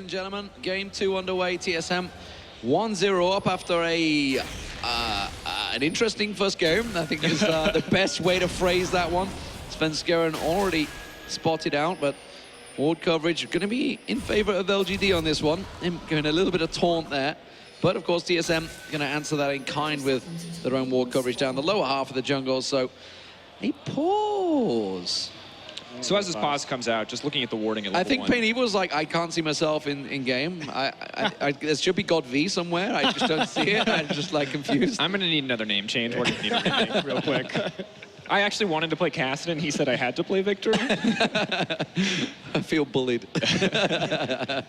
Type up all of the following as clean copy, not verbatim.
and gentlemen, game 2 underway. TSM 1-0 up after an interesting first game, I think is the best way to phrase that one. Svenskeren already spotted out, but ward coverage going to be in favor of LGD on this one. Him going a little bit of taunt there. But of course, TSM going to answer that in kind with their own ward coverage down the lower half of the jungle. So a pause. So as this pause comes out, just looking at the warding at level I think 1. Pain Evil was like, I can't see myself in game. There should be God V somewhere. I just don't see it. I'm just like confused. I'm going to need another name change. We're going to need a remake real quick. I actually wanted to play Cassidy, and he said I had to play Victor. I feel bullied. The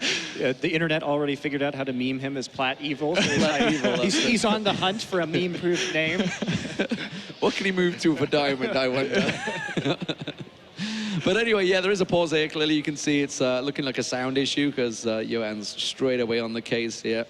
internet already figured out how to meme him as Plat Evil. So he's on the hunt for a meme-proof name. What can he move to for Diamond, I wonder? But anyway, yeah, there is a pause here. Clearly, you can see it's looking like a sound issue because Johan's straight away on the case here.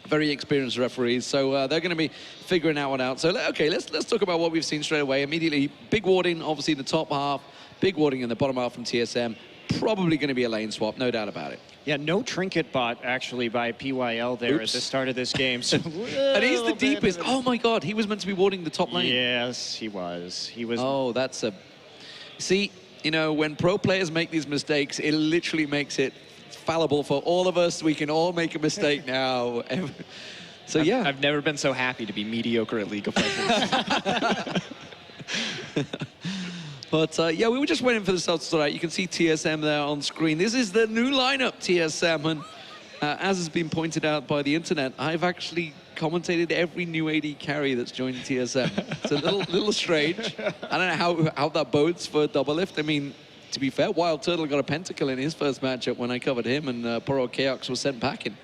Very experienced referees, so they're going to be figuring that one out. So, okay, let's talk about what we've seen straight away. Immediately, big warding, obviously, in the top half. Big warding in the bottom half from TSM. Probably going to be a lane swap, no doubt about it. Yeah, no trinket bot, actually, by PYL there at the start of this game. So and he's the deepest. Oh, my God, he was meant to be warding the top lane. Yes, he was. Oh, that's a... See, you know, when pro players make these mistakes, it literally makes it fallible for all of us. We can all make a mistake now. So yeah, I've never been so happy to be mediocre at League of Legends. But yeah, we were just waiting for the start to start out. You can see TSM there on screen. This is the new lineup, TSM, and as has been pointed out by the internet, I've actually commentated every new AD carry that's joined TSM. It's a little strange. I don't know how that bodes for Double Lift. I mean, to be fair, Wild Turtle got a pentakill in his first matchup when I covered him, and poor old Chaos was sent packing.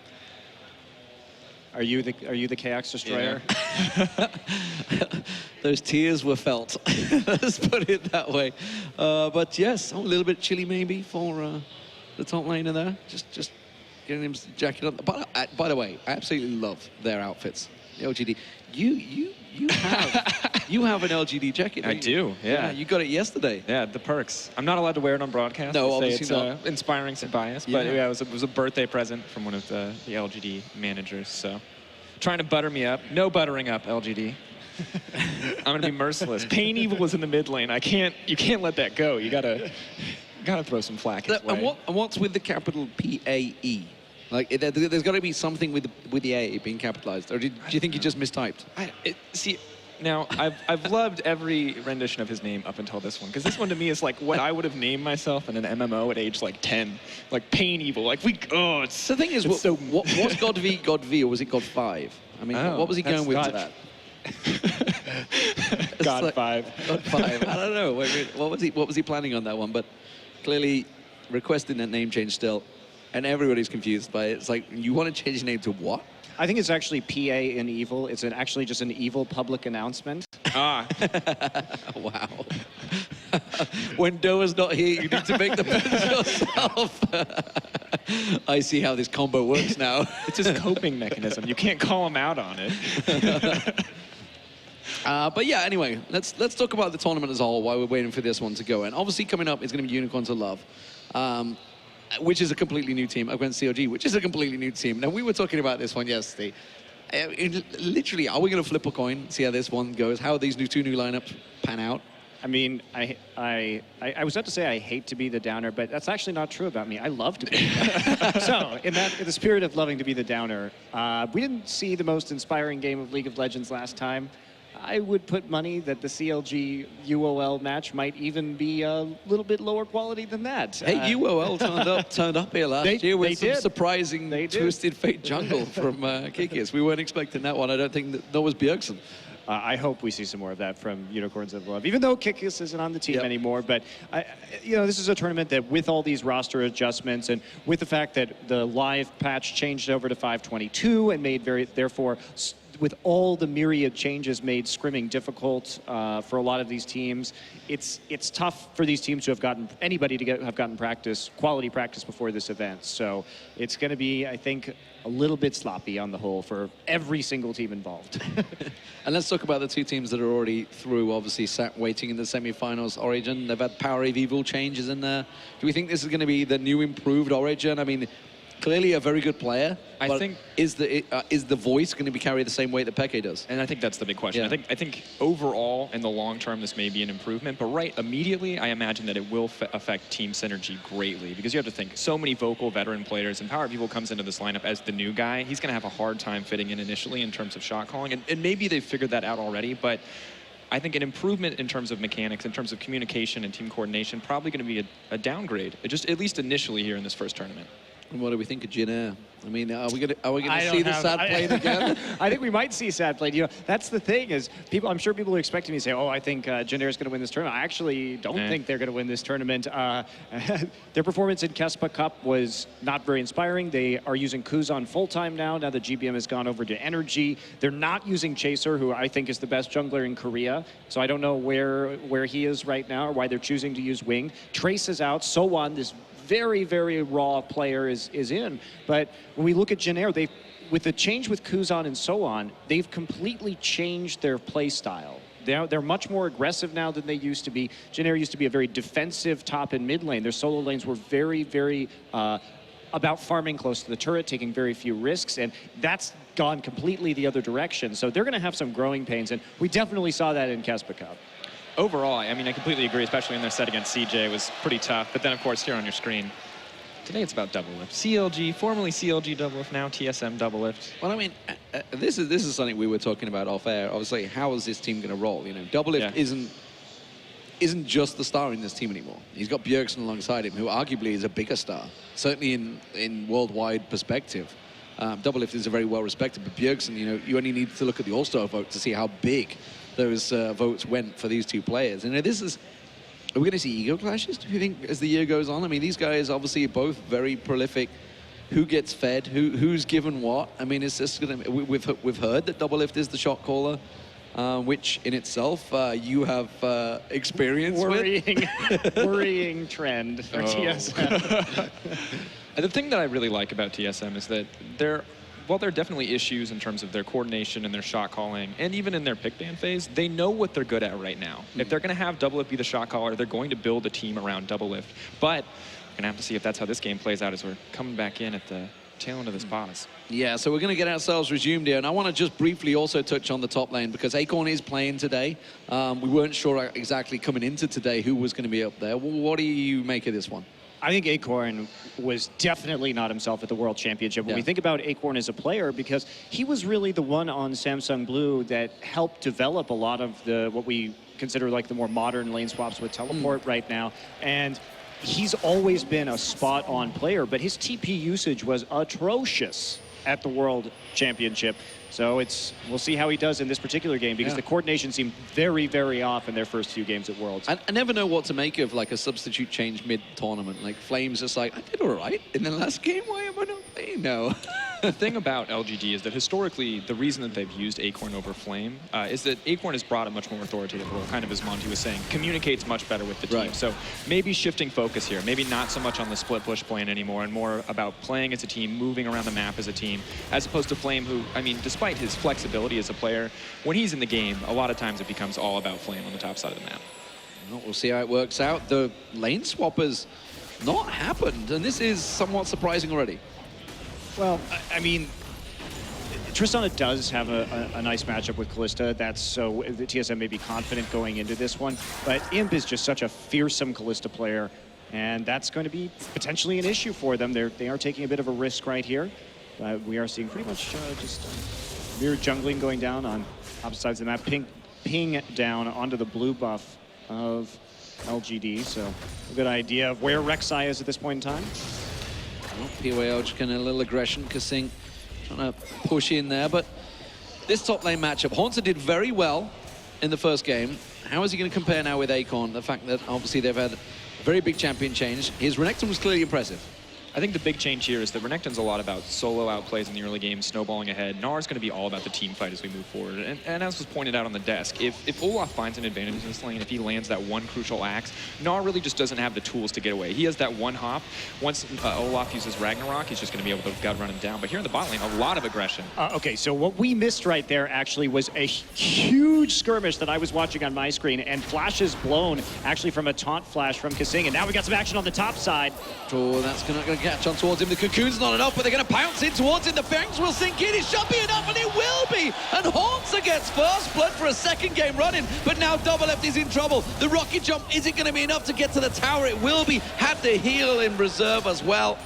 Are you the Chaos Destroyer? Yeah. Those tears were felt. Let's put it that way. But yes, a little bit chilly maybe for the top laner there. Just getting him jacket on. But by the way, I absolutely love their outfits. The LGD. You have an LGD jacket. I do, yeah. You got it yesterday. Yeah, the perks. I'm not allowed to wear it on broadcast. No, to obviously it's, not. Inspiring some bias, but yeah, it was a birthday present from one of the LGD managers. So, trying to butter me up. No buttering up, LGD. I'm gonna be merciless. Pain Evil was in the mid lane. You can't let that go. You gotta throw some flack his way. And what's with the capital PAE? Like, there's got to be something with the A being capitalized, or do you think you just mistyped? See, now I've loved every rendition of his name up until this one, because this one to me is like what I would have named myself in an MMO at age like 10, like Pain Evil. Like it's the thing is, was God V, or was it God 5? I mean, what was he going with to that? God like, 5. God 5. I don't know. What was he planning on that one? But clearly requesting that name change still. And everybody's confused by it. It's like, you want to change your name to what? I think it's actually PA in evil. It's actually just an evil public announcement. Ah. Wow. When Doa's not here, you need to make the push yourself. I see how this combo works now. It's his coping mechanism. You can't call him out on it. But yeah, anyway, let's talk about the tournament as a whole while we're waiting for this one to go. And obviously coming up is going to be Unicorns of Love. Which is a completely new team, against COG, which is a completely new team. Now, we were talking about this one yesterday. Literally, are we going to flip a coin, see how this one goes? How these two new lineups pan out? I mean, I was about to say I hate to be the downer, but that's actually not true about me. I love to be the downer. So, in the spirit of loving to be the downer, we didn't see the most inspiring game of League of Legends last time. I would put money that the CLG UOL match might even be a little bit lower quality than that. Hey, UOL turned up here last year with some surprising Twisted Fate jungle from Kikis. We weren't expecting that one. I don't think that was Bjergsen. I hope we see some more of that from Unicorns of Love, even though Kikis isn't on the team anymore. But, this is a tournament that with all these roster adjustments and with the fact that the live patch changed over to 522 and made therefore with all the myriad changes made scrimming difficult for a lot of these teams. It's tough for these teams to have gotten quality practice before this event. So it's going to be, I think, a little bit sloppy on the whole for every single team involved. And let's talk about the two teams that are already through, obviously sat waiting in the semi-finals. Origin, they've had Power of Evil changes in there. Do we think this is going to be the new improved Origin? I mean, Clearly a very good player. I but think is the voice going to be carried the same way that Peke does? And I think that's the big question. Yeah. I think overall, in the long term, this may be an improvement. But immediately, I imagine that it will affect team synergy greatly. Because you have to think, so many vocal veteran players, and Power People comes into this lineup as the new guy. He's going to have a hard time fitting in initially in terms of shot calling. And maybe they've figured that out already. But I think an improvement in terms of mechanics, in terms of communication and team coordination, probably going to be a downgrade, just at least initially here in this first tournament. And what do we think of Jin Air? I mean, are we gonna see the sad played again? I think we might see sad played. You know, that's the thing is I'm sure people are expecting me to say, oh, I think Jin Air is going to win this tournament. I actually don't think they're going to win this tournament. Their performance in Kespa Cup was not very inspiring. They are using Kuzan full-time now that GBM has gone over to Energy. They're not using Chaser, who I think is the best jungler in Korea. So I don't know where he is right now or why they're choosing to use Wing. Trace is out. Sowan, this very, very raw player is in. But when we look at Jin Air, with the change with Kuzan and so on, they've completely changed their play style. They're much more aggressive now than they used to be. Jin Air used to be a very defensive top and mid lane. Their solo lanes were very, very about farming close to the turret, taking very few risks, and that's gone completely the other direction. So they're going to have some growing pains, and we definitely saw that in Kespa Cup. Overall, I mean, I completely agree, especially in their set against CJ. It was pretty tough. But then, of course, here on your screen, today it's about Doublelift. CLG, formerly CLG Doublelift, now TSM Doublelift. Well, I mean, this is something we were talking about off air. Obviously, how is this team going to roll? You know, Doublelift isn't just the star in this team anymore. He's got Bjergsen alongside him, who arguably is a bigger star, certainly in worldwide perspective. Doublelift is a very well-respected, but Bjergsen, you know, you only need to look at the All-Star vote to see how big those votes went for these two players. And are we going to see ego clashes, do you think, as the year goes on? I mean, these guys obviously are both very prolific. Who gets fed? Who's given what? I mean, it's just going to... We've heard that Doublelift is the shot caller, which in itself you have experience with. Worrying trend for TSM. The thing that I really like about TSM is that while there are definitely issues in terms of their coordination and their shot calling, and even in their pick ban phase, they know what they're good at right now. If they're going to have Doublelift be the shot caller, they're going to build a team around Doublelift. But we're going to have to see if that's how this game plays out as we're coming back in at the tail end of this pause. Yeah, so we're going to get ourselves resumed here. And I want to just briefly also touch on the top lane because Acorn is playing today. We weren't sure exactly coming into today who was going to be up there. What do you make of this one? I think Acorn was definitely not himself at the World Championship. When we think about Acorn as a player, because he was really the one on Samsung Blue that helped develop a lot of what we consider like the more modern lane swaps with teleport right now. And he's always been a spot-on player, but his TP usage was atrocious at the World Championship. So we'll see how he does in this particular game because the coordination seemed very, very off in their first few games at Worlds. I never know what to make of like a substitute change mid-tournament. Like Flame's just like, I did all right in the last game. Why am I not playing now? The thing about LGD is that historically, the reason that they've used Acorn over Flame is that Acorn has brought a much more authoritative role, kind of as Monty was saying, communicates much better with the team. Right. So maybe shifting focus here, maybe not so much on the split push plan anymore and more about playing as a team, moving around the map as a team, as opposed to Flame who, I mean, despite his flexibility as a player, when he's in the game, a lot of times it becomes all about Flame on the top side of the map. Well, we'll see how it works out. The lane swap has not happened, and this is somewhat surprising already. Well, I mean, Tristana does have a nice matchup with Kalista. That's so the TSM may be confident going into this one. But Imp is just such a fearsome Kalista player, and that's going to be potentially an issue for them. They are taking a bit of a risk right here. We are seeing pretty much just mirror jungling going down on opposite sides of the map. Ping down onto the blue buff of LGD. So a good idea of where Rek'Sai is at this point in time. POAL just getting a little aggression. Kasing trying to push in there, but this top lane matchup, Haunter did very well in the first game. How is he going to compare now with Acorn? The fact that obviously they've had a very big champion change. His Renekton was clearly impressive. I think the big change here is that Renekton's a lot about solo outplays in the early game, snowballing ahead. Gnar's going to be all about the team fight as we move forward. And as was pointed out on the desk, if Olaf finds an advantage in this lane, if he lands that one crucial axe, Gnar really just doesn't have the tools to get away. He has that one hop. Once Olaf uses Ragnarok, he's just going to be able to gut run him down. But here in the bot lane, a lot of aggression. Okay, so what we missed right there actually was a huge skirmish that I was watching on my screen, and flashes blown actually from a taunt flash from Kasing. And now we got some action on the top side. Oh, that's not going to catch on towards him. The cocoon's not enough, but they're going to pounce in towards him. The fangs will sink in. It should be enough, and it will be. And Haunter gets first blood for a second game running, but now Double Left is in trouble. The rocket jump isn't going to be enough to get to the tower. It will be. Had to heal in reserve as well,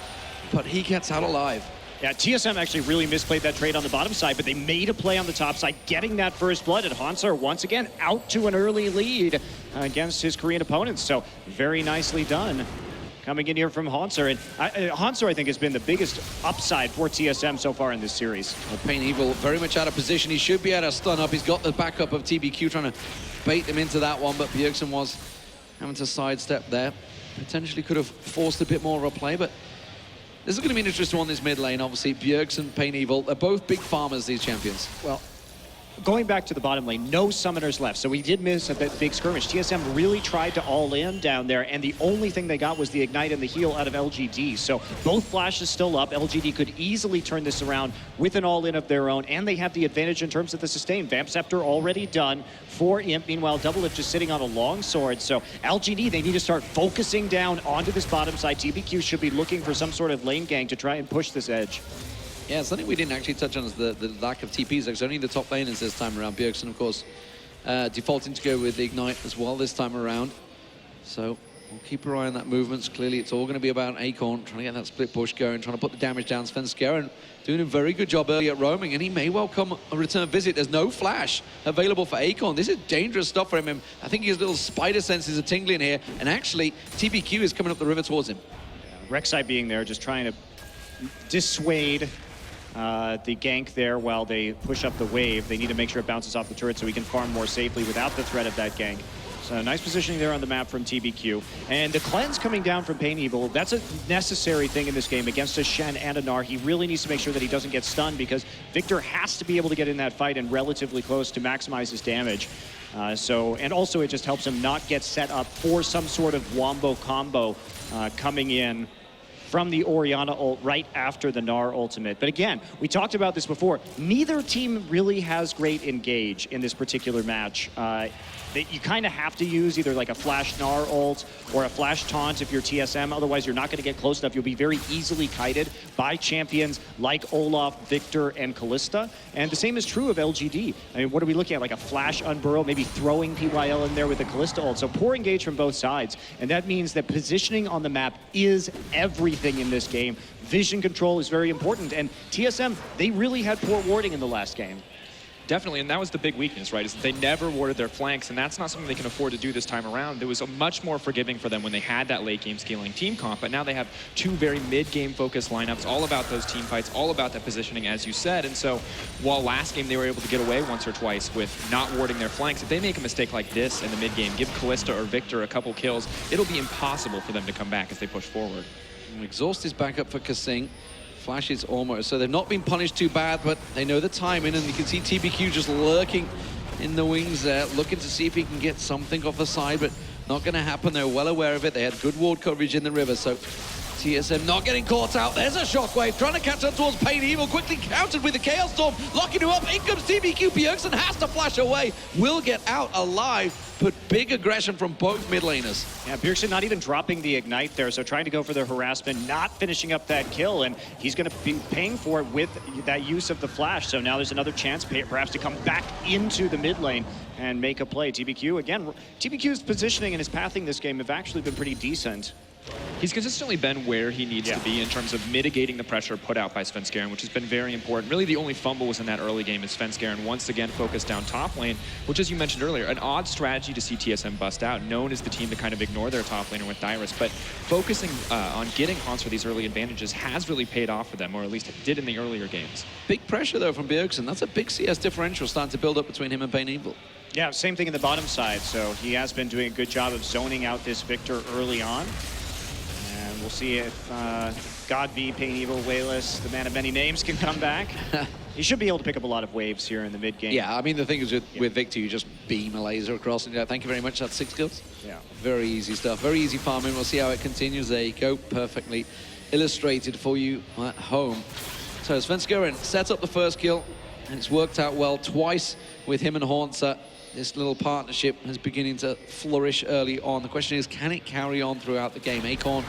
but he gets out alive. Yeah, TSM actually really misplayed that trade on the bottom side, but they made a play on the top side, getting that first blood. And Hansar, once again, out to an early lead against his Korean opponents. So very nicely done coming in here from Hansar. And Hansar, I think, has been the biggest upside for TSM so far in this series. Well, Pain Evil very much out of position. He should be able to stun up. He's got the backup of TBQ trying to bait them into that one, but Bjergsen was having to sidestep there. Potentially could have forced a bit more of a play, but this is going to be an interesting one, this mid lane. Obviously, Bjergsen, Pain Evil, they're both big farmers, these champions. Well, going back to the bottom lane, no summoners left. So we did miss a big skirmish. TSM really tried to all in down there, and the only thing they got was the ignite and the heal out of LGD. So both flashes still up. LGD could easily turn this around with an all-in of their own, and they have the advantage in terms of the sustain. Vamp Scepter already done for Imp. Meanwhile, Double Lift just sitting on a long sword. So LGD, they need to start focusing down onto this bottom side. TBQ should be looking for some sort of lane gang to try and push this edge. Yeah, something we didn't actually touch on is the lack of TPs. It's only the top laners this time around. Bjergsen, of course, defaulting to go with the Ignite as well this time around. So we'll keep our eye on that movements. Clearly, it's all going to be about Acorn trying to get that split push going, trying to put the damage down. Svenskeren doing a very good job early at roaming, and he may well come a return visit. There's no flash available for Acorn. This is dangerous stuff for him. I think his little spider senses are tingling here, and actually, TBQ is coming up the river towards him. Yeah, Rek'Sai being there, just trying to dissuade the gank there while they push up the wave. They need to make sure it bounces off the turret so we can farm more safely without the threat of that gank. So nice positioning there on the map from TBQ. And the cleanse coming down from Pain Evil, that's a necessary thing in this game against a Shen and a Gnar. He really needs to make sure that he doesn't get stunned because Victor has to be able to get in that fight and relatively close to maximize his damage. And also it just helps him not get set up for some sort of wombo combo coming in from the Orianna ult right after the Gnar ultimate. But again, we talked about this before. Neither team really has great engage in this particular match. You kind of have to use either like a flash Gnar ult or a flash taunt if you're TSM. Otherwise, you're not going to get close enough. You'll be very easily kited by champions like Olaf, Victor, and Kalista. And the same is true of LGD. I mean, what are we looking at? Like a flash unburrow, maybe throwing PYL in there with the Kalista ult. So poor engage from both sides. And that means that positioning on the map is everything in this game. Vision control is very important. And TSM, they really had poor warding in the last game. Definitely, and that was the big weakness, right? Is that they never warded their flanks, and that's not something they can afford to do this time around. It was a much more forgiving for them when they had that late game scaling team comp, but now they have two very mid-game focused lineups, all about those team fights, all about that positioning, as you said. And so, while last game they were able to get away once or twice with not warding their flanks, if they make a mistake like this in the mid-game, give Kalista or Victor a couple kills, it'll be impossible for them to come back as they push forward. Exhaust is back up for Kasing. Flash is almost, so they've not been punished too bad, but they know the timing, and you can see TBQ just lurking in the wings there, looking to see if he can get something off the side, but not going to happen. They're well aware of it. They had good ward coverage in the river, so TSM not getting caught out. There's a shockwave trying to catch up towards Pain Evil, quickly countered with the Chaos Storm, locking him up. In comes TBQ. Bjergsen has to flash away, will get out alive, but big aggression from both mid laners. Yeah, Bjergsen not even dropping the ignite there, so trying to go for the harassment, not finishing up that kill, and he's going to be paying for it with that use of the flash. So now there's another chance perhaps to come back into the mid lane and make a play. TBQ, again, TBQ's positioning and his pathing this game have actually been pretty decent. He's consistently been where he needs to be in terms of mitigating the pressure put out by Svenskeren, which has been very important. Really, the only fumble was in that early game as Svenskeren once again focused down top lane, which, as you mentioned earlier, an odd strategy to see TSM bust out, known as the team to kind of ignore their top laner with Dyrus. But focusing on getting Hans for these early advantages has really paid off for them, or at least it did in the earlier games. Big pressure, though, from Bjergsen. That's a big CS differential starting to build up between him and Pain Evil. Yeah, same thing in the bottom side. So he has been doing a good job of zoning out this Victor early on. And we'll see if God be Pain Evil, Wayless, the man of many names, can come back. He should be able to pick up a lot of waves here in the mid game. Yeah, I mean, the thing is with Victor, you just beam a laser across. And thank you very much. That's 6 kills. Yeah. Very easy stuff. Very easy farming. We'll see how it continues. There you go. Perfectly illustrated for you at home. So Svenskeren sets up the first kill, and it's worked out well twice with him and Haunter. This little partnership is beginning to flourish early on. The question is, can it carry on throughout the game? Acorn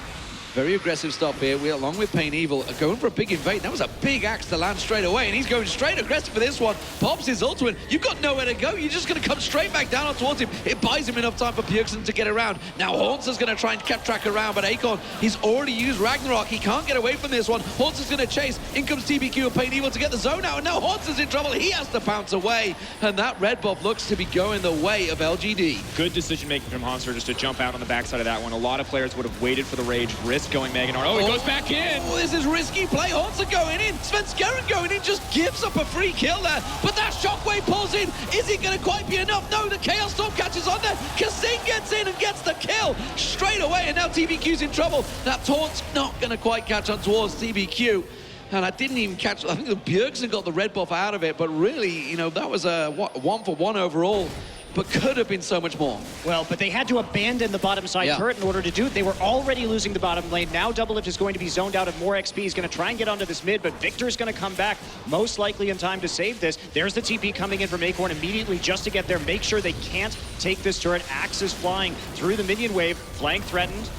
Very aggressive stop here. We, along with Pain Evil, are going for a big invade. That was a big axe to land straight away, and he's going straight aggressive for this one. Pops his ultimate. You've got nowhere to go. You're just going to come straight back down on towards him. It buys him enough time for Bjergsen to get around. Now Hauntzer's going to try and keep track around, but Acorn, he's already used Ragnarok. He can't get away from this one. Hauntzer's going to chase. In comes TBQ and Pain Evil to get the zone out, and now Hauntzer's in trouble. He has to pounce away, and that red buff looks to be going the way of LGD. Good decision making from Haunzer just to jump out on the backside of that one. A lot of players would have waited for the rage, risk going Meganar. Oh, he goes back in. Oh, this is risky play. Haunzer going in. Svenskeren going in, just gives up a free kill there. But that shockwave pulls in. Is it going to quite be enough? No, the Chaos Storm catches on there. Kasing gets in and gets the kill straight away, and now TBQ's in trouble. That taunt's not going to quite catch on towards TBQ. And I didn't even catch, I think the Bjergsen got the red buff out of it, but really, you know, that was a 1-for-1 overall, but could have been so much more. Well, but they had to abandon the bottom side turret in order to do it. They were already losing the bottom lane. Now Doublelift is going to be zoned out of more XP. He's going to try and get onto this mid, but Victor's going to come back most likely in time to save this. There's the TP coming in from Acorn immediately just to get there. Make sure they can't take this turret. Axe is flying through the minion wave. Flank threatened.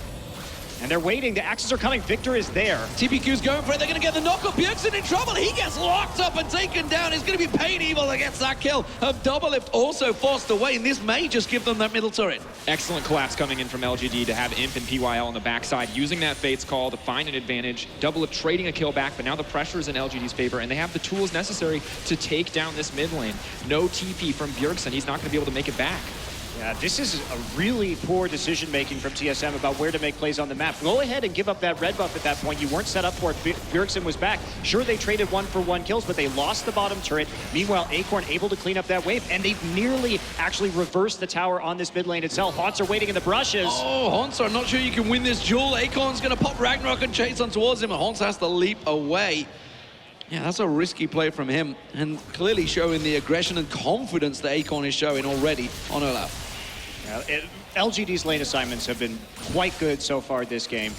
And they're waiting. The axes are coming. Victor is there. TBQ's going for it. They're going to get the knock-up. Bjergsen in trouble. He gets locked up and taken down. It's going to be Pain Evil that gets that kill. Doublelift also forced away, and this may just give them that middle turret. Excellent collapse coming in from LGD to have Imp and PYL on the backside, using that Fate's Call to find an advantage. Doublelift trading a kill back, but now the pressure is in LGD's favor, and they have the tools necessary to take down this mid lane. No TP from Bjergsen. He's not going to be able to make it back. Yeah, this is a really poor decision-making from TSM about where to make plays on the map. Go ahead and give up that red buff at that point. You weren't set up for it. Bjergsen was back. Sure, they traded 1-for-1 kills, but they lost the bottom turret. Meanwhile, Acorn able to clean up that wave, and they've nearly actually reversed the tower on this mid lane itself. Haunzer waiting in the brushes. Oh, Haunzer, I'm not sure you can win this duel. Acorn's going to pop Ragnarok and chase on towards him, and Haunzer has to leap away. Yeah, that's a risky play from him, and clearly showing the aggression and confidence that Acorn is showing already on Olaf. LGD's lane assignments have been quite good so far this game.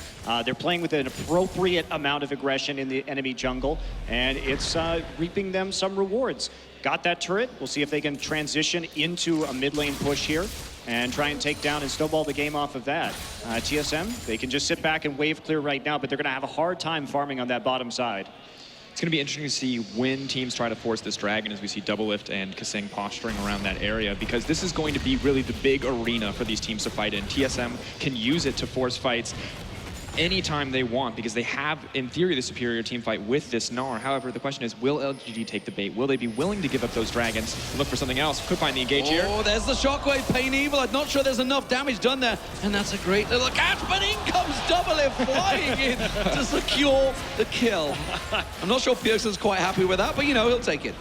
They're playing with an appropriate amount of aggression in the enemy jungle, and it's reaping them some rewards. Got that turret. We'll see if they can transition into a mid lane push here and try and take down and snowball the game off of that. TSM, they can just sit back and wave clear right now, but they're going to have a hard time farming on that bottom side. It's going to be interesting to see when teams try to force this dragon, as we see Doublelift and Kasing posturing around that area, because this is going to be really the big arena for these teams to fight in. TSM can use it to force fights anytime they want, because they have, in theory, the superior team fight with this Gnar. However, the question is, will LGD take the bait? Will they be willing to give up those dragons and look for something else? Could find the engage here. Oh, there's the shockwave. Pain Evil. I'm not sure there's enough damage done there. And that's a great little catch, but in comes Doublelift flying in to secure the kill. I'm not sure Bjergsen's quite happy with that, but you know, he'll take it.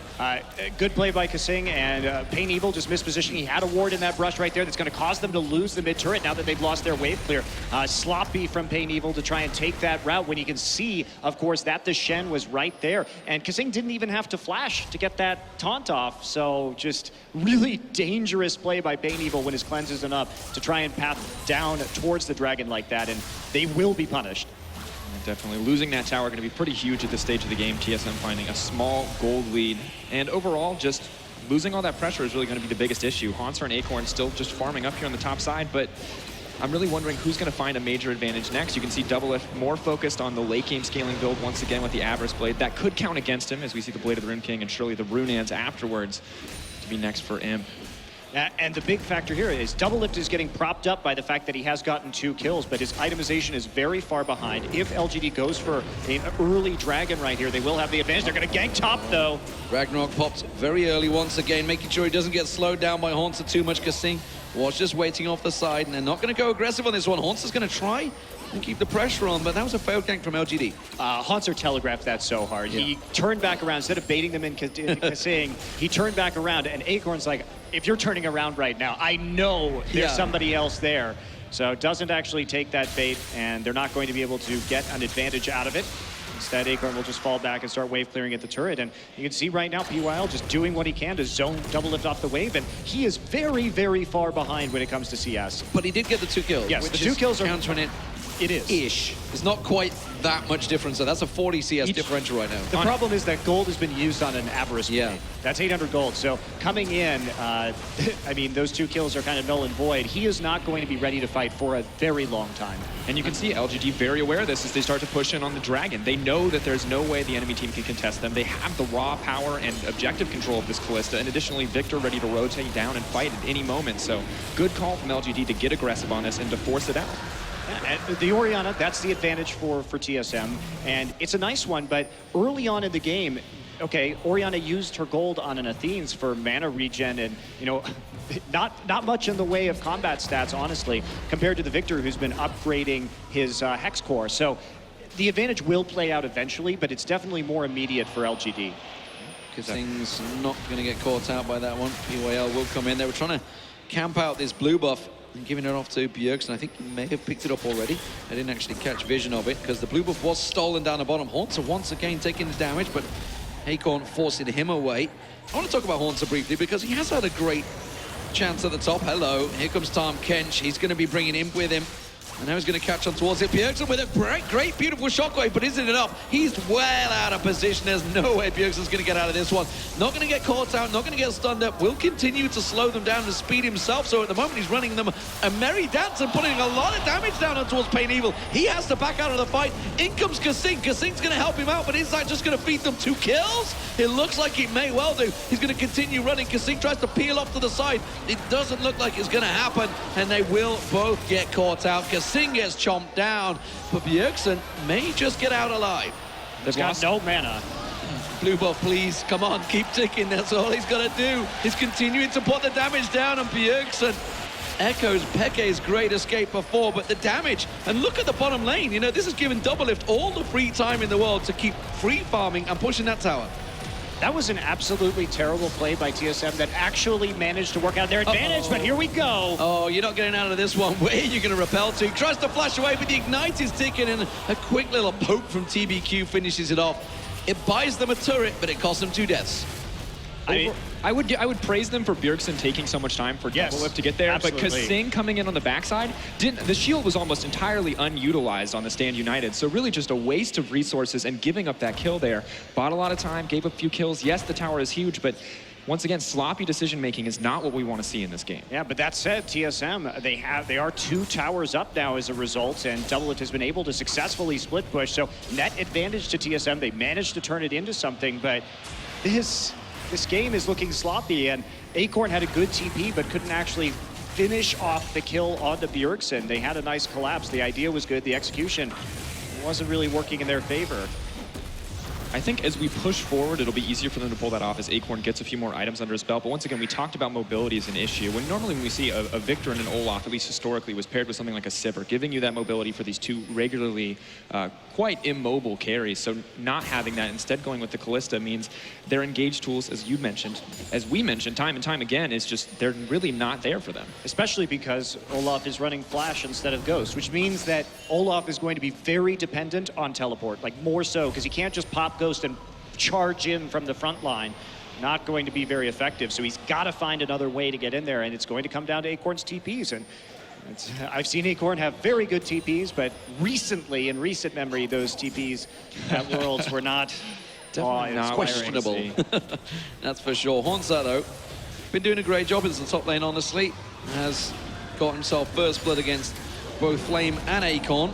Good play by Kasing, and Pain Evil just missed position. He had a ward in that brush right there that's going to cause them to lose the mid turret now that they've lost their wave clear. Sloppy from Pain Evil to try and take that route when you can see, of course, that the Shen was right there. And Kasing didn't even have to flash to get that taunt off. So just really dangerous play by Pain Evil when his cleanse isn't up to try and path down towards the dragon like that. And they will be punished. Definitely. Losing that tower going to be pretty huge at this stage of the game. TSM finding a small gold lead. And overall, just losing all that pressure is really going to be the biggest issue. Haunzer and Acorn still just farming up here on the top side, but I'm really wondering who's going to find a major advantage next. You can see Doublelift more focused on the late game scaling build once again with the Avarice Blade. That could count against him as we see the Blade of the Rim King and surely the Runans afterwards to be next for Imp. And the big factor here is Doublelift is getting propped up by the fact that he has gotten 2 kills, but his itemization is very far behind. If LGD goes for an early dragon right here, they will have the advantage. They're going to gank top, though. Ragnarok popped very early once again, making sure he doesn't get slowed down by Haunzer too much. Kasing was just waiting off the side, and they're not going to go aggressive on this one. Haunzer's going to try and keep the pressure on, but that was a failed gank from LGD. Haunzer telegraphed that so hard. Yeah. He turned back around. Instead of baiting them in Kasing, he turned back around, and Acorn's like, if you're turning around right now, I know there's somebody else there. So doesn't actually take that bait, and they're not going to be able to get an advantage out of it. Instead, Acorn will just fall back and start wave clearing at the turret. And you can see right now, PYL just doing what he can to zone Doublelift off the wave. And he is very, very far behind when it comes to CS. But he did get the 2 kills. Yes, the 2 kills are countering it. It is. Ish. It's not quite that much difference. So that's a 40 CS differential right now. The problem is that gold has been used on an Avarice play. That's 800 gold. So coming in, I mean, those 2 kills are kind of null and void. He is not going to be ready to fight for a very long time. And you can see LGD very aware of this as they start to push in on the Dragon. They know that there's no way the enemy team can contest them. They have the raw power and objective control of this Callista, and additionally, Victor ready to rotate down and fight at any moment. So good call from LGD to get aggressive on this and to force it out. Yeah, the Orianna, that's the advantage for TSM, and it's a nice one, but early on in the game, okay, Orianna used her gold on an Athenes for mana regen and, you know, not much in the way of combat stats, honestly, compared to the Victor who's been upgrading his Hex Core. So the advantage will play out eventually, but it's definitely more immediate for LGD. Kasing's not going to get caught out by that one. PYL will come in. They were trying to camp out this blue buff and giving it off to Bjergsen. I think he may have picked it up already. I didn't actually catch vision of it because the blue buff was stolen down the bottom. Haunter once again taking the damage, but Acorn forcing him away. I want to talk about Haunter briefly because he has had a great chance at the top. Hello, here comes Tom Kench. He's going to be bringing him with him. And now he's going to catch on towards it. Bjergsen with a great, beautiful shockwave, but isn't it enough? He's well out of position. There's no way Bjergsen's going to get out of this one. Not going to get caught out, not going to get stunned up. Will continue to slow them down and speed himself. So at the moment, he's running them a merry dance and putting a lot of damage down on towards Pain Evil. He has to back out of the fight. In comes Kasing. Kasing's going to help him out, but is that just going to feed them 2 kills? It looks like it may well do. He's going to continue running. Kasing tries to peel off to the side. It doesn't look like it's going to happen, and they will both get caught out. Kasing gets chomped down, but Bjergsen may just get out alive. They've got no mana. Blue buff, please. Come on, keep ticking. That's all he's got to do. He's continuing to put the damage down on Bjergsen. Echoes Peke's great escape before, but the damage, and look at the bottom lane. You know, this has given Doublelift all the free time in the world to keep free farming and pushing that tower. That was an absolutely terrible play by TSM that actually managed to work out their advantage, but here we go. Oh, you're not getting out of this one. Where are you going to repel to? Tries to flash away, but the Ignite is ticking, and a quick little poke from TBQ finishes it off. It buys them a turret, but it costs them 2 deaths. I would praise them for Bjergsen taking so much time for Doublelift to get there, absolutely. but Kasing coming in on the backside, the shield was almost entirely unutilized on the Stand United, so really just a waste of resources and giving up that kill there. Bought a lot of time, gave a few kills. Yes, the tower is huge, but once again, sloppy decision-making is not what we want to see in this game. Yeah, but that said, TSM, they are 2 towers up now as a result, and Doublelift has been able to successfully split push, so net advantage to TSM. They managed to turn it into something, but this game is looking sloppy, and Acorn had a good TP, but couldn't actually finish off the kill onto Bjergsen. They had a nice collapse. The idea was good. The execution wasn't really working in their favor. I think as we push forward, it'll be easier for them to pull that off as Acorn gets a few more items under his belt. But once again, we talked about mobility as an issue. Normally when we see a Victor and an Olaf, at least historically, was paired with something like a Sivir, giving you that mobility for these 2 regularly quite immobile carries. So not having that, instead going with the Callista, means their engaged tools, as you mentioned, as we mentioned time and time again, is just they're really not there for them. Especially because Olaf is running Flash instead of Ghost, which means that Olaf is going to be very dependent on teleport, like more so, because he can't just pop Ghost and charge in from the front line. Not going to be very effective, so he's got to find another way to get in there, and it's going to come down to Acorn's TPs. And I've seen Acorn have very good TPs, but recently, in recent memory, those TPs at Worlds were not questionable. That's for sure. Haunter, though, been doing a great job as the top lane, honestly. Has got himself first blood against both Flame and Acorn,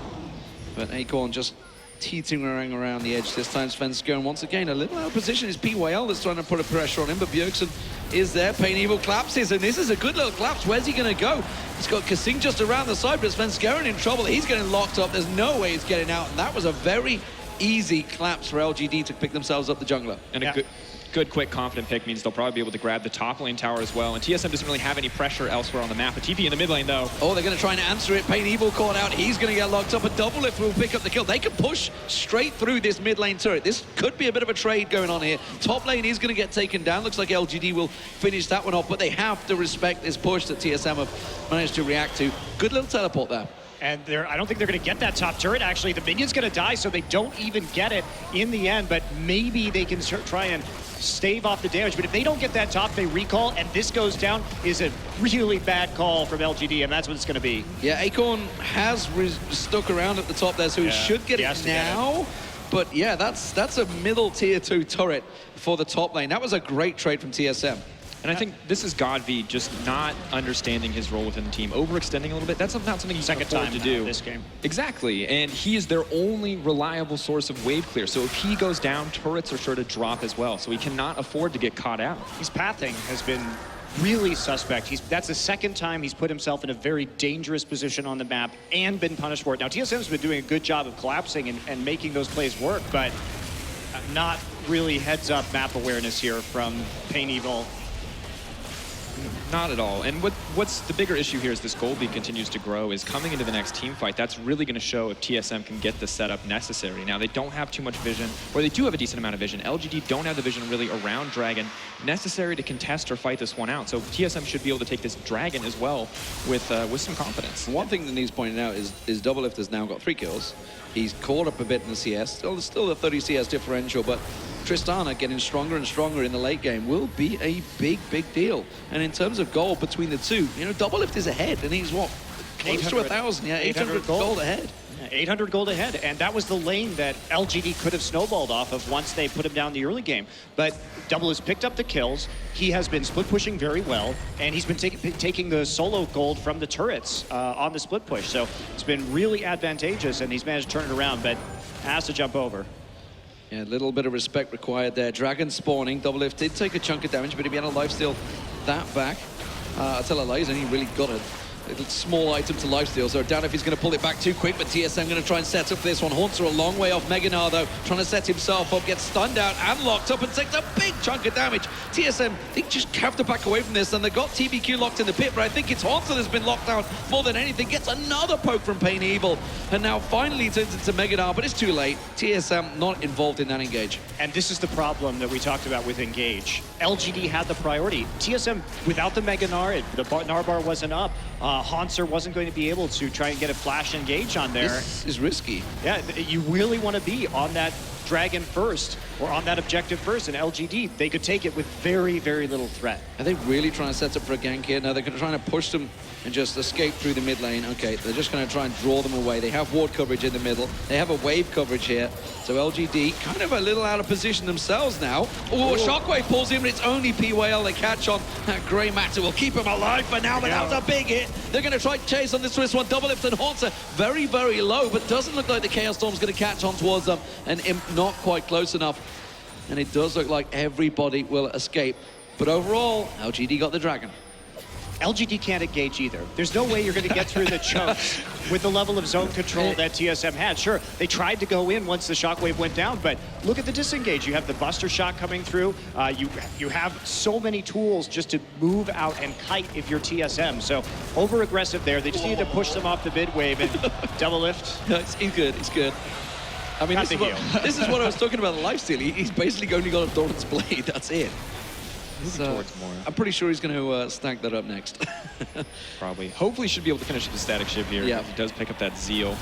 but Acorn just teetering around the edge this time. Svenska, and once again, a little out of position is PYL that's trying to put a pressure on him, but Bjergsen is there. Pain Evil collapses, and this is a good little collapse. Where's he going to go? He's got Kasing just around the side, but Svenska in trouble. He's getting locked up. There's no way he's getting out, and that was a very easy collapse for LGD to pick themselves up the jungler. And a good, quick, confident pick means they'll probably be able to grab the top lane tower as well. And TSM doesn't really have any pressure elsewhere on the map. A TP in the mid lane, though. Oh, they're going to try and answer it. Pain Evil caught out. He's going to get locked up. A Doublelift will pick up the kill. They can push straight through this mid lane turret. This could be a bit of a trade going on here. Top lane is going to get taken down. Looks like LGD will finish that one off, but they have to respect this push that TSM have managed to react to. Good little teleport there. And I don't think they're going to get that top turret, actually. The minion's going to die, so they don't even get it in the end, but maybe they can try and stave off the damage. But if they don't get that top, they recall, and this goes down, is a really bad call from LGD, and that's what it's going to be. Yeah, Acorn has stuck around at the top there, so he should get it now. But yeah, that's a middle tier 2 turret for the top lane. That was a great trade from TSM. And I think this is godV just not understanding his role within the team, overextending a little bit. That's not something he can afford to do. This game. Exactly, and he is their only reliable source of wave clear. So if he goes down, turrets are sure to drop as well. So he cannot afford to get caught out. His pathing has been really suspect. That's the second time he's put himself in a very dangerous position on the map and been punished for it. Now, TSM's been doing a good job of collapsing and making those plays work, but not really heads-up map awareness here from Pain Evil. Not at all. And what's the bigger issue here is this gold lead continues to grow, is coming into the next team fight. That's really going to show if TSM can get the setup necessary. Now, they don't have too much vision, or they do have a decent amount of vision. LGD don't have the vision really around Dragon necessary to contest or fight this one out. So TSM should be able to take this Dragon as well with some confidence. One thing that needs pointing out is Doublelift has now got 3 kills. He's caught up a bit in the CS. Still a 30 CS differential, but Tristana getting stronger and stronger in the late game will be a big, big deal. And in terms of gold between the two, you know, Doublelift is ahead, and he's what? Close to 1,000, yeah, 800 gold ahead. 800 gold ahead, and that was the lane that LGD could have snowballed off of once they put him down the early game. But Double has picked up the kills. He has been split pushing very well, and he's been taking the solo gold from the turrets on the split push. So it's been really advantageous, and he's managed to turn it around, but has to jump over. Yeah, a little bit of respect required there. Dragon spawning. Doublelift did take a chunk of damage, but if he had a lifesteal that back, I tell a lie, he's only really got a small item to lifesteal, so I doubt if he's going to pull it back too quick, but TSM going to try and set up this one. Haunts are a long way off Meganar, though, trying to set himself up, gets stunned out and locked up and takes a big chunk of damage. TSM, they just have to back away from this, and they've got TBQ locked in the pit, but I think it's Haunts that has been locked down more than anything. Gets another poke from Pain Evil, and now finally turns into Meganar, but it's too late. TSM not involved in that engage. And this is the problem that we talked about with engage. LGD had the priority. TSM, without the Meganar, the Gnar bar wasn't up. Haunter wasn't going to be able to try and get a flash engage on there. This is risky. Yeah, you really want to be on that Dragon first, or on that objective first, and LGD, they could take it with very, very little threat. Are they really trying to set up for a gank here? No, they're trying to push them and just escape through the mid lane. Okay, they're just going to try and draw them away. They have ward coverage in the middle. They have a wave coverage here. So LGD kind of a little out of position themselves now. Oh, Shockwave pulls him, but it's only PYL. They catch on. That Grey Matter will keep him alive for now, but that was a big hit. They're going to try to chase on this Swiss one. Doublelift and Haunter very, very low, but doesn't look like the Chaos Storm's going to catch on towards them, and Imp not quite close enough. And it does look like everybody will escape. But overall, LGD got the Dragon. LGD can't engage either. There's no way you're going to get through the chokes with the level of zone control that TSM had. Sure, they tried to go in once the Shockwave went down, but look at the disengage. You have the Buster Shot coming through. You have so many tools just to move out and kite if you're TSM. So over-aggressive there. They just need to push them off the mid wave and Doublelift. No, he's good, he's good. I mean, this is what I was talking about, the lifesteal. He's basically only got a Doran's Blade, that's it. So, I'm pretty sure he's going to stack that up next. Probably. Hopefully should be able to finish the static ship here. Yeah. He does pick up that Zeal.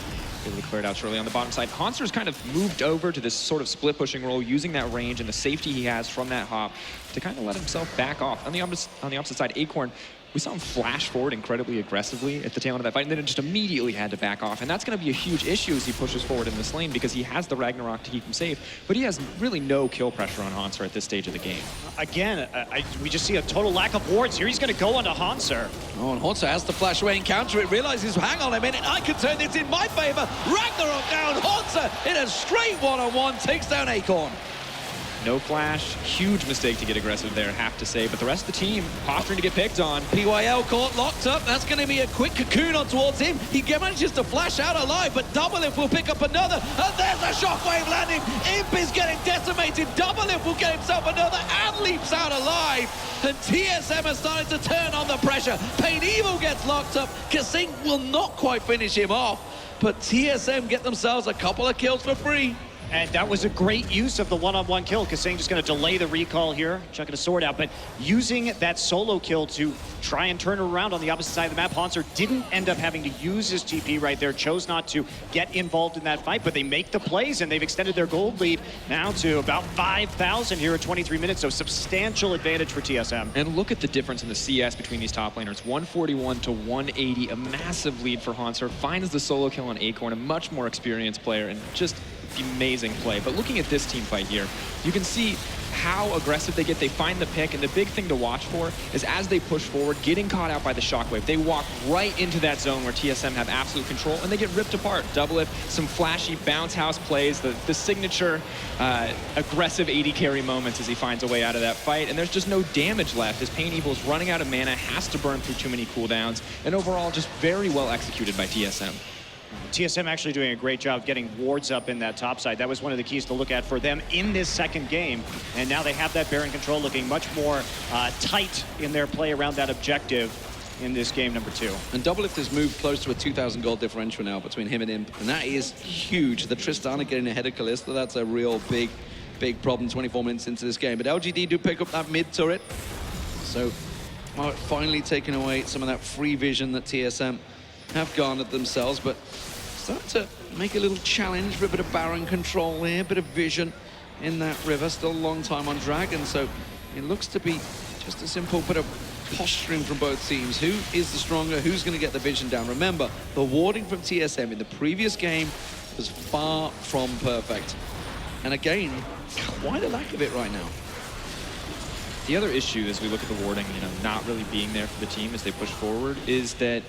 Able to clear it out shortly on the bottom side. Haunter's kind of moved over to this sort of split pushing role, using that range and the safety he has from that hop to kind of let himself back off. On the opposite side, Acorn, we saw him flash forward incredibly aggressively at the tail end of that fight, and then just immediately had to back off. And that's going to be a huge issue as he pushes forward in this lane, because he has the Ragnarok to keep him safe, but he has really no kill pressure on Haunter at this stage of the game. Again, we just see a total lack of wards here. He's going to go onto Haunter. Oh, and Haunter has to flash away and counter it, realizes, hang on a minute, I can turn this in my favor. Ragnarok down, Haunter in a straight one-on-one, takes down Acorn. No flash, huge mistake to get aggressive there, have to say, but the rest of the team posturing to get picked on. PYL caught locked up, that's going to be a quick cocoon on towards him. He manages to flash out alive, but Doublelift will pick up another, and there's a Shockwave landing. Imp is getting decimated, Doublelift will get himself another and leaps out alive. And TSM has started to turn on the pressure. Pain Evil gets locked up, Kasing will not quite finish him off, but TSM get themselves a couple of kills for free. And that was a great use of the one-on-one kill. Kasane just going to delay the recall here, chucking a sword out. But using that solo kill to try and turn it around on the opposite side of the map, Hanser didn't end up having to use his TP right there, chose not to get involved in that fight, but they make the plays and they've extended their gold lead now to about 5,000 here at 23 minutes, so substantial advantage for TSM. And look at the difference in the CS between these top laners. 141 to 180, a massive lead for Hanser. Finds the solo kill on Acorn, a much more experienced player, and just amazing play. But looking at this team fight here, you can see how aggressive they get. They find the pick, and the big thing to watch for is as they push forward, getting caught out by the shockwave. They walk right into that zone where TSM have absolute control, and they get ripped apart. Doublelift, some flashy bounce house plays, the signature aggressive 80 carry moments as he finds a way out of that fight, and there's just no damage left as Pain Evil is running out of mana, has to burn through too many cooldowns, and overall just very well executed by TSM. TSM actually doing a great job getting wards up in that top side. That was one of the keys to look at for them in this second game. And now they have that Baron control looking much more tight in their play around that objective in this game number 2. And Doublelift has moved close to a 2,000 gold differential now between him and Imp, and that is huge. The Tristana getting ahead of Kalista, that's a real big problem 24 minutes into this game. But LGD do pick up that mid turret, so finally taking away some of that free vision that TSM have garnered themselves, but start to make a little challenge for a bit of Baron control here, a bit of vision in that river. Still a long time on Dragon, so it looks to be just a simple bit of posturing from both teams. Who is the stronger? Who's going to get the vision down? Remember, the warding from TSM in the previous game was far from perfect. And again, quite a lack of it right now. The other issue as we look at the warding, not really being there for the team as they push forward, is that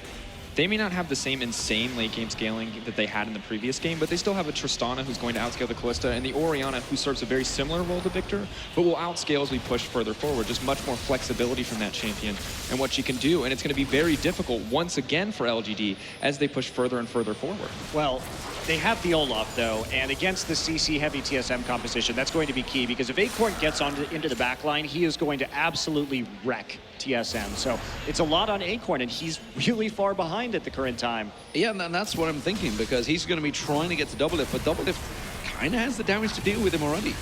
they may not have the same insane late game scaling that they had in the previous game, but they still have a Tristana who's going to outscale the Kalista and the Orianna who serves a very similar role to Victor, but will outscale as we push further forward. Just much more flexibility from that champion and what she can do. And it's going to be very difficult once again for LGD as they push further and further forward. Well, they have the Olaf though, and against the CC heavy TSM composition, that's going to be key because if Acorn gets into the back line, he is going to absolutely wreck TSM. So it's a lot on Acorn, and he's really far behind at the current time. Yeah, and that's what I'm thinking, because he's going to be trying to get to Doublelift, but Doublelift kind of has the damage to deal with him already.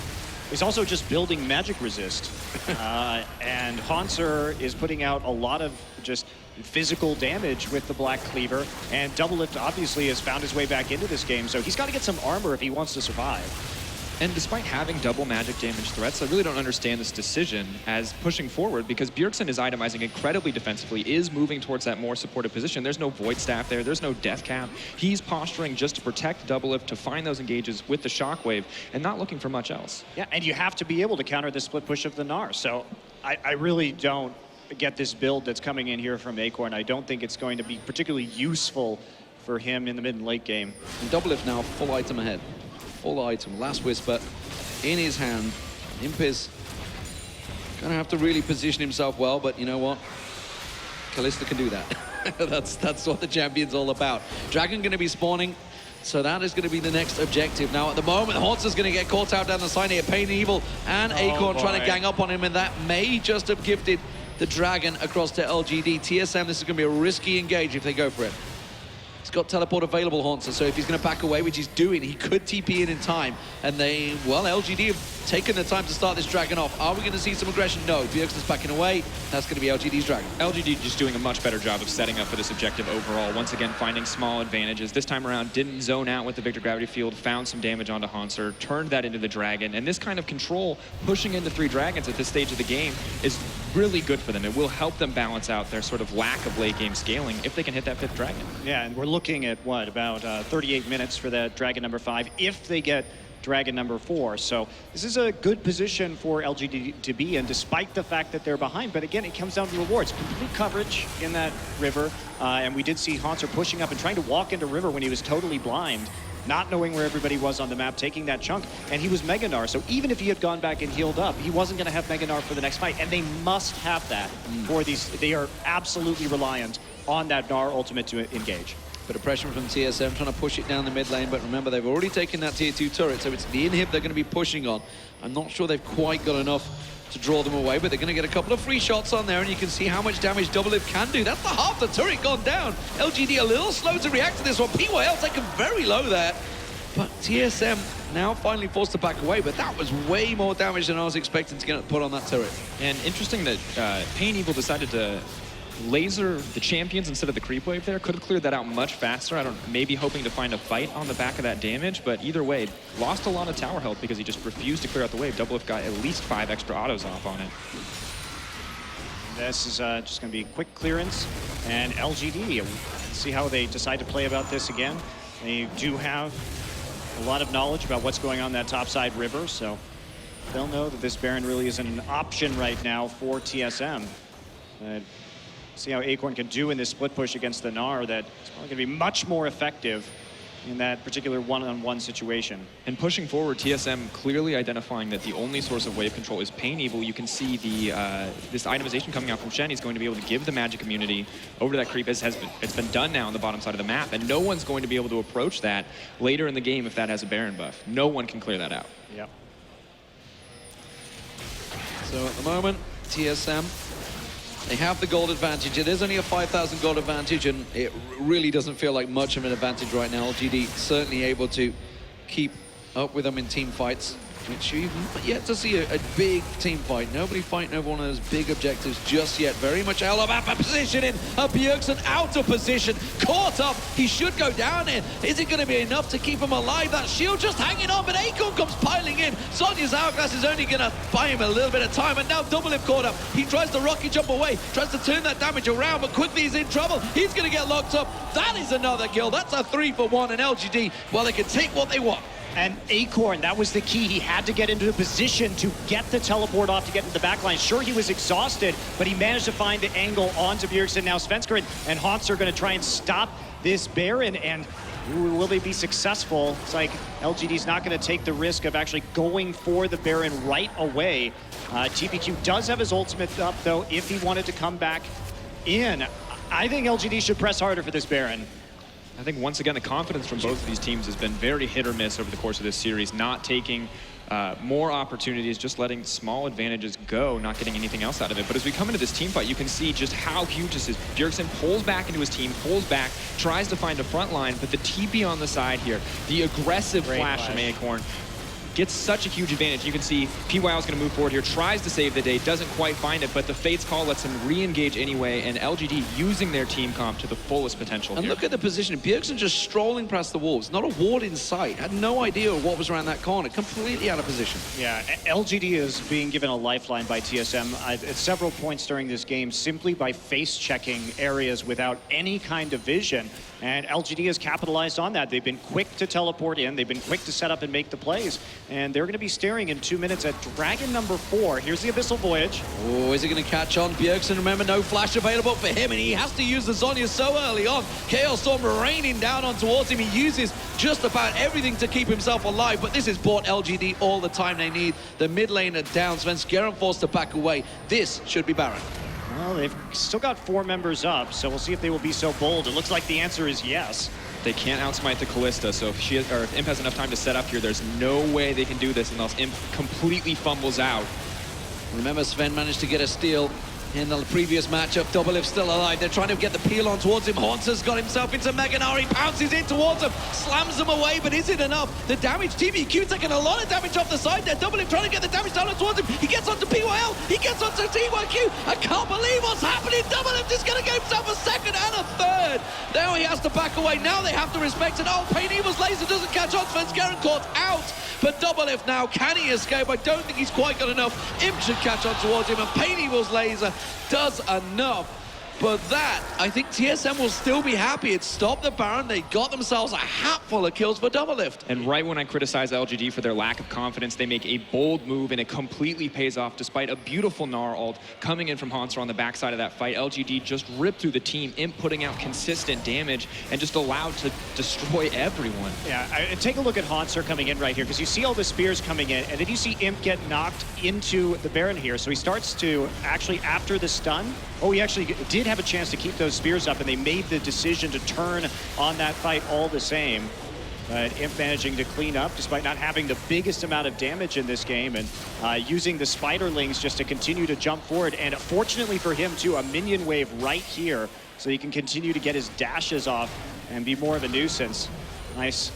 He's also just building magic resist. And Hanser is putting out a lot of just physical damage with the Black Cleaver, and Doublelift obviously has found his way back into this game, so he's got to get some armor if he wants to survive. And despite having double magic damage threats, I really don't understand this decision as pushing forward, because Bjergsen is itemizing incredibly defensively, is moving towards that more supportive position. There's no Void Staff there, there's no Death Cap. He's posturing just to protect Doublelift, to find those engages with the Shockwave, and not looking for much else. Yeah, and you have to be able to counter the split push of the Gnar, so I really don't get this build that's coming in here from Acorn. I don't think it's going to be particularly useful for him in the mid and late game. And Doublelift now full item ahead. Full item, Last Whisper in his hand. Imp is gonna have to really position himself well, but you know what? Kalista can do that. that's what the champion's all about. Dragon gonna be spawning, so that is gonna be the next objective. Now at the moment, Hortzer's gonna get caught out down the side here. Pain Evil and Acorn trying to gang up on him, and that may just have gifted the Dragon across to LGD. TSM, this is gonna be a risky engage if they go for it. He's got teleport available, Hanser, so if he's going to back away, which he's doing, he could TP in time. And they, well, LGD have taken the time to start this Dragon off. Are we going to see some aggression? No. Bjergsen's backing away. That's going to be LGD's Dragon. LGD just doing a much better job of setting up for this objective overall. Once again, finding small advantages. This time around, didn't zone out with the Victor Gravity Field, found some damage onto Hanser, turned that into the Dragon. And this kind of control, pushing into 3 Dragons at this stage of the game, is really good for them. It will help them balance out their sort of lack of late game scaling if they can hit that 5th Dragon. Yeah, and we're looking at, what, about 38 minutes for that Dragon number 5 if they get Dragon number 4. So this is a good position for LGD to be in, despite the fact that they're behind. But again, it comes down to rewards. Complete coverage in that river. And we did see Hanser pushing up and trying to walk into river when he was totally blind, not knowing where everybody was on the map, taking that chunk, and he was Mega Gnar. So even if he had gone back and healed up, he wasn't going to have Mega Gnar for the next fight, and they must have that for these. They are absolutely reliant on that Gnar ultimate to engage. Bit of pressure from TSM trying to push it down the mid lane, but remember, they've already taken that tier 2 turret, so it's the inhib they're going to be pushing on. I'm not sure they've quite got enough to draw them away, but they're going to get a couple of free shots on there, and you can see how much damage Doublelift can do. That's the half the turret gone down. LGD a little slow to react to this one. PYL taken very low there. But TSM now finally forced to back away, but that was way more damage than I was expecting to get put on that turret. And interesting that Pain Evil decided to laser the champions instead of the creep wave there. Could have cleared that out much faster. I don't, maybe hoping to find a fight on the back of that damage, but either way, lost a lot of tower health because he just refused to clear out the wave. Doublelift got at least 5 extra autos off on it. This is just going to be quick clearance, and LGD, let's see how they decide to play about this again. They do have a lot of knowledge about what's going on that topside river, so they'll know that this Baron really isn't an option right now for TSM. See how Acorn can do in this split push against the Gnar. That's probably going to be much more effective in that particular one-on-one situation. And pushing forward, TSM clearly identifying that the only source of wave control is Pain Evil. You can see the this itemization coming out from Shen. He's going to be able to give the magic immunity over to that creep, as it's been done now on the bottom side of the map, and no one's going to be able to approach that later in the game if that has a Baron buff. No one can clear that out. Yep. So at the moment, TSM, they have the gold advantage. It is only a 5,000 gold advantage, and it really doesn't feel like much of an advantage right now. LGD certainly able to keep up with them in team fights, which you've yet to see a big team fight. Nobody fighting over one of those big objectives just yet. Very much out of position in. Bjergsen out of position. Caught up. He should go down here. Is it going to be enough to keep him alive? That shield just hanging on, but Acorn comes piling in. Sonya's hourglass is only going to buy him a little bit of time, and now Doublelift caught up. He tries to rocket jump away, tries to turn that damage around, but quickly he's in trouble. He's going to get locked up. That is another kill. That's a 3-for-1, and LGD, well, they can take what they want. And Acorn, that was the key. He had to get into a position to get the teleport off to get into the backline. Sure, he was exhausted, but he managed to find the angle onto Bjergsen. Now Svenskeren and Hans are going to try and stop this Baron, and will they be successful? It's like LGD's not going to take the risk of actually going for the Baron right away. TPQ does have his ultimate up, though, if he wanted to come back in. I think LGD should press harder for this Baron. I think once again the confidence from both of these teams has been very hit or miss over the course of this series, not taking more opportunities, just letting small advantages go, not getting anything else out of it. But as we come into this team fight, you can see just how huge this is. Bjergsen pulls back into his team, pulls back, tries to find a front line, but the TP on the side here, the aggressive flash from Acorn, gets such a huge advantage. You can see PYL is going to move forward here, tries to save the day, doesn't quite find it, but the Fate's Call lets him re-engage anyway, and LGD using their team comp to the fullest potential And here. look at the position. Bjergsen just strolling past the walls. Not a ward in sight. Had no idea what was around that corner. Completely out of position. Yeah, LGD is being given a lifeline by TSM at several points during this game simply by face-checking areas without any kind of vision. And LGD has capitalized on that. They've been quick to teleport in. They've been quick to set up and make the plays. And they're going to be staring in 2 minutes at Dragon number 4. Here's the Abyssal Voyage. Oh, is he going to catch on? Bjergsen, remember, no flash available for him, and he has to use the Zonya so early on. Chaos Storm raining down on towards him. He uses just about everything to keep himself alive, but this has bought LGD all the time they need. The mid lane are down. Svenskeren forced to back away. This should be Baron. Well, they've still got 4 members up, so we'll see if they will be so bold. It looks like the answer is yes. They can't outsmite the Callista, so if Imp has enough time to set up here, there's no way they can do this unless Imp completely fumbles out. Remember, Sven managed to get a steal in the previous matchup. Doublelift still alive. They're trying to get the peel on towards him. Haunter's got himself into Mega Gnar. He pounces in towards him, slams them away, but is it enough? The damage, TPQ taking a lot of damage off the side there. Doublelift trying to get the damage down towards him. He gets onto PYL. He gets onto TYQ. I can't believe what's happening. Doublelift is going to get himself a second and a third. Now he has to back away. Now they have to respect it. Oh, Pain Evil's laser doesn't catch on. Svenskeren caught out. But Doublelift now, can he escape? I don't think he's quite got enough. Imp should catch on towards him, and Pain Evil's laser does enough. But that, I think TSM will still be happy. It stopped the Baron. They got themselves a hatful of kills for Doublelift. And right when I criticize LGD for their lack of confidence, they make a bold move, and it completely pays off despite a beautiful Gnar ult coming in from Hanser on the backside of that fight. LGD just ripped through the team, Imp putting out consistent damage and just allowed to destroy everyone. Yeah, take a look at Hanser coming in right here, because you see all the spears coming in, and then you see Imp get knocked into the Baron here. So he starts to actually, after the stun, he actually did have a chance to keep those spears up, and they made the decision to turn on that fight all the same. But Imp managing to clean up despite not having the biggest amount of damage in this game, and using the Spiderlings just to continue to jump forward. And fortunately for him too, a minion wave right here, so he can continue to get his dashes off and be more of a nuisance. Nice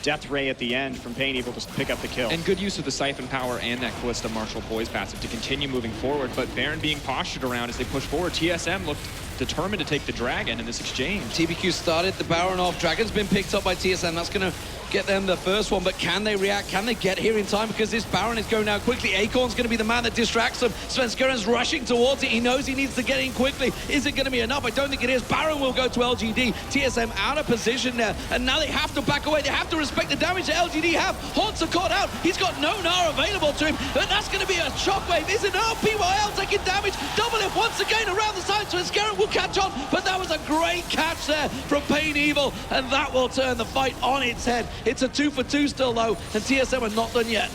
death ray at the end from Pain Evil to pick up the kill. And good use of the Siphon Power and that Callista Martial Poise passive to continue moving forward, but Baron being postured around as they push forward. TSM looked determined to take the Dragon in this exchange. TBQ started the Baron off. Dragon's been picked up by TSM. That's going to get them the first one, but can they react? Can they get here in time? Because this Baron is going down quickly. Acorn's going to be the man that distracts them. Svenskeren rushing towards it. He knows he needs to get in quickly. Is it going to be enough? I don't think it is. Baron will go to LGD. TSM out of position there, and now they have to back away. They have to respect the damage that LGD have. Haunts are caught out. He's got no Gnar available to him, but that's going to be a shockwave. Is it enough? PYL taking damage. Double F once again around the side. Svenskeren will catch on, but that was a great catch there from Pain Evil, and that will turn the fight on its head. It's a 2-for-2 still, though, and TSM are not done yet.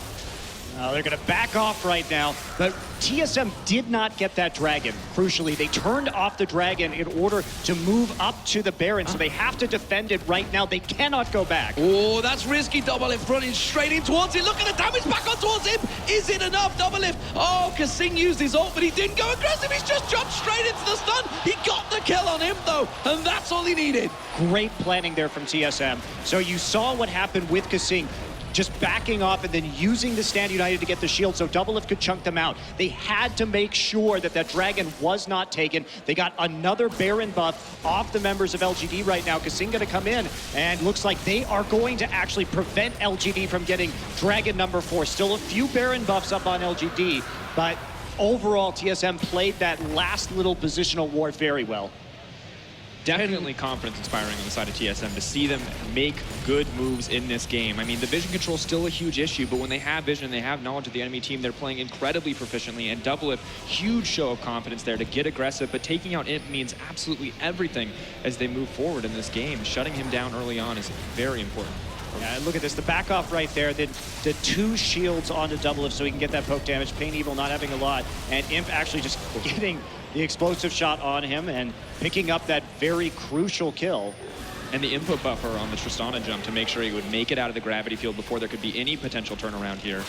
They're going to back off right now, but TSM did not get that Dragon. Crucially, they turned off the Dragon in order to move up to the Baron, so they have to defend it right now. They cannot go back. Oh, that's risky. Double Lift running straight in towards it. Look at the damage back on towards him. Is it enough? Double Lift. Oh, Kasing used his ult, but he didn't go aggressive. He's just jumped straight into the stun. He got the kill on him, though, and that's all he needed. Great planning there from TSM. So you saw what happened with Kasing, just backing off and then using the Stand United to get the shield so Doublelift could chunk them out. They had to make sure that that Dragon was not taken. They got another Baron buff off the members of LGD right now. Kasing gonna come in, and looks like they are going to actually prevent LGD from getting Dragon number 4. Still a few Baron buffs up on LGD, but overall TSM played that last little positional war very well. Definitely confidence inspiring on the side of TSM to see them make good moves in this game. I mean, the vision control is still a huge issue, but when they have vision, they have knowledge of the enemy team, they're playing incredibly proficiently, and Doublelift, huge show of confidence there to get aggressive, but taking out Imp means absolutely everything as they move forward in this game. Shutting him down early on is very important. Yeah, look at this, the back off right there, the 2 shields onto Doublelift so he can get that poke damage. Pain Evil not having a lot, and Imp actually just getting the explosive shot on him and picking up that very crucial kill. And the input buffer on the Tristana jump to make sure he would make it out of the gravity field before there could be any potential turnaround here.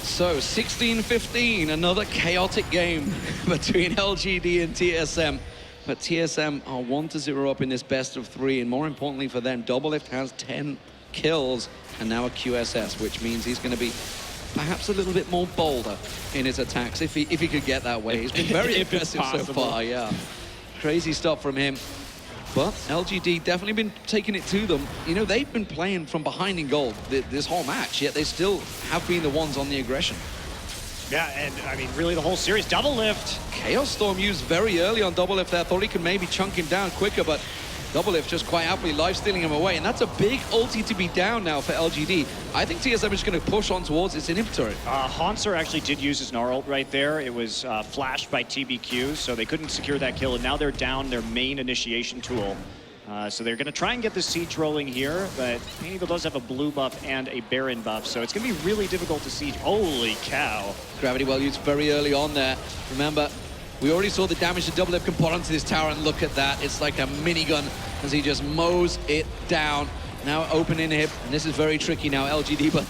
So 16-15, another chaotic game between LGD and TSM. But TSM are 1-0 up in this best of 3, and more importantly for them, Doublelift has 10 kills and now a QSS, which means he's going to be perhaps a little bit more bolder in his attacks if he could get that way. He's been very aggressive so far, yeah. Crazy stuff from him. But LGD definitely been taking it to them. You know, they've been playing from behind in gold this whole match, yet they still have been the ones on the aggression. Yeah, and I mean, really the whole series, Doublelift. Chaos Storm used very early on Doublelift there. Thought he could maybe chunk him down quicker, but Doublelift just quite happily life-stealing him away. And that's a big ulti to be down now for LGD. I think TSM is going to push on towards its inhibitor. Hanser actually did use his Gnar ult right there. It was flashed by TBQ, so they couldn't secure that kill. And now they're down their main initiation tool. So they're going to try and get the siege rolling here, but Pain Evil does have a blue buff and a Baron buff, so it's going to be really difficult to siege. Holy cow. Gravity well used very early on there. Remember, we already saw the damage that Doublelift can put onto this tower, and look at that. It's like a minigun as he just mows it down. Now open inhib, and this is very tricky now, LGD, but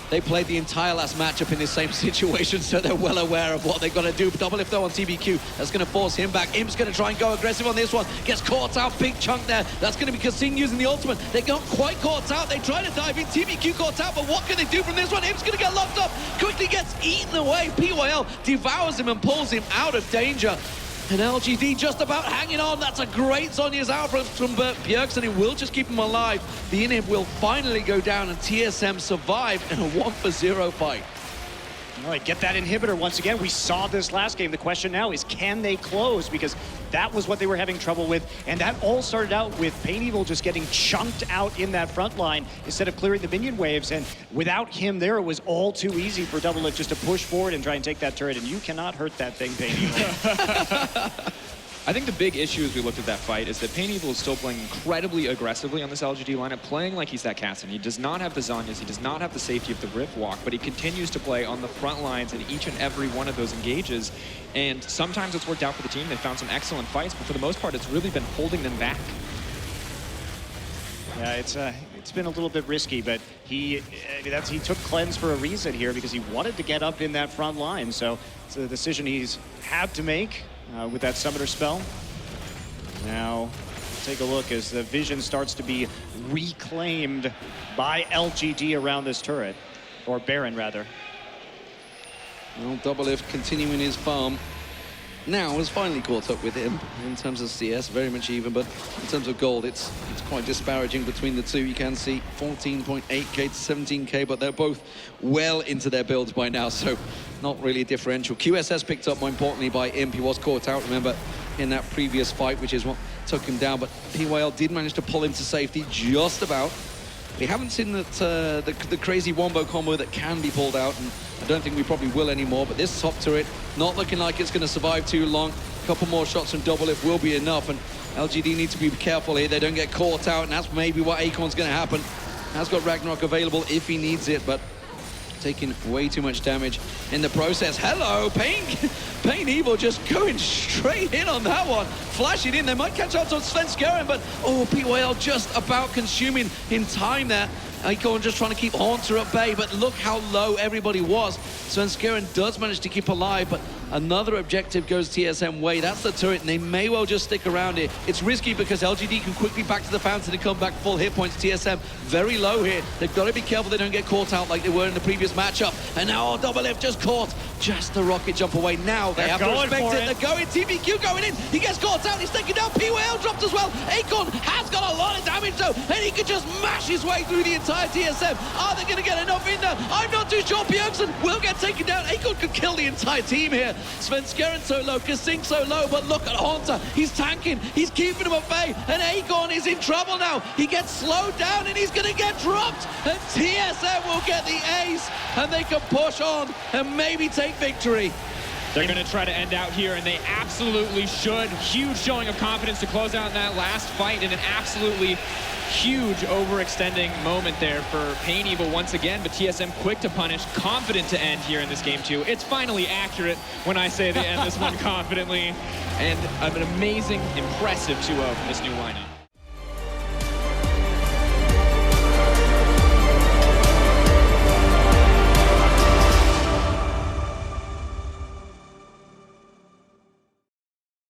they played the entire last matchup in this same situation, so they're well aware of what they've got to do. Doublelift though on TBQ, that's going to force him back. Imp's going to try and go aggressive on this one. Gets caught out, big chunk there. That's going to be Kasing using the ultimate. They got quite caught out. They try to dive in. TBQ caught out, but what can they do from this one? Imp's going to get locked up. Quickly gets eaten away. PYL devours him and pulls him out of danger. And LGD just about hanging on. That's a great Zhonya's out from Bjergsen, and it will just keep him alive. The inhib will finally go down, and TSM survived in a 1-for-0 fight. All right, get that inhibitor once again. We saw this last game. The question now is, can they close? Because that was what they were having trouble with. And that all started out with Pain Evil just getting chunked out in that front line instead of clearing the minion waves. And without him there, it was all too easy for Doublelift just to push forward and try and take that turret. And you cannot hurt that thing, Pain Evil. I think the big issue as we looked at that fight is that Pain Evil is still playing incredibly aggressively on this LGD lineup, playing like he's that Cassin. He does not have the Zhonyas, he does not have the safety of the Rift Walk, but he continues to play on the front lines in each and every one of those engages. And sometimes it's worked out for the team. They've found some excellent fights, but for the most part, it's really been holding them back. Yeah, it's been a little bit risky, but he took cleanse for a reason here because he wanted to get up in that front line. So it's a decision he's had to make with that summoner spell. Now take a look as the vision starts to be reclaimed by LGD around this turret, or Baron rather. Well, Doublelift continuing his farm. Now has finally caught up with him in terms of CS, very much even, but in terms of gold, it's quite disparaging between the two. You can see 14.8k to 17k, but they're both well into their builds by now, so not really a differential. QSS picked up, more importantly, by Imp. He was caught out, remember, in that previous fight, which is what took him down, but PYL did manage to pull him to safety just about. We haven't seen that the crazy wombo combo that can be pulled out, and I don't think we probably will anymore, but this top turret not looking like it's going to survive too long. A couple more shots from Doublelift will be enough, and LGD need to be careful here. They don't get caught out, and that's maybe what Acorn's going to happen. Has got Ragnarok available if he needs it, but taking way too much damage in the process. Hello, Pain Evil just going straight in on that one. Flashing in, they might catch out on Svenskeren, but oh, PYL just about consuming in time there. Acorn just trying to keep Haunter at bay, but look how low everybody was. Svenskeren does manage to keep alive, but another objective goes TSM way. That's the turret, and they may well just stick around here. It's risky because LGD can quickly back to the fountain and come back full hit points. TSM very low here. They've got to be careful they don't get caught out like they were in the previous matchup. And now Doublelift just caught. Just the rocket jump away. Now they have to respect it. They're going. TVQ going in. He gets caught out. He's taken down. PYL dropped as well. Acorn has got a lot of damage though, and he can just mash his way through the entire TSM. Are they going to get enough in there? I'm not too sure. Bjergsen will get taken down. Acorn could kill the entire team here. Svenskeren so low, Kasink so low, but look at Haunter. He's tanking. He's keeping him at bay, and Acorn is in trouble now. He gets slowed down, and he's going to get dropped, and TSM will get the ace, and they can push on and maybe take victory. They're going to try to end out here, and they absolutely should. Huge showing of confidence to close out in that last fight, and an absolutely huge overextending moment there for Pain Evil once again, but TSM quick to punish, confident to end here in this game too. It's finally accurate when I say they end this one confidently, and an amazing, impressive 2-0 from this new lineup.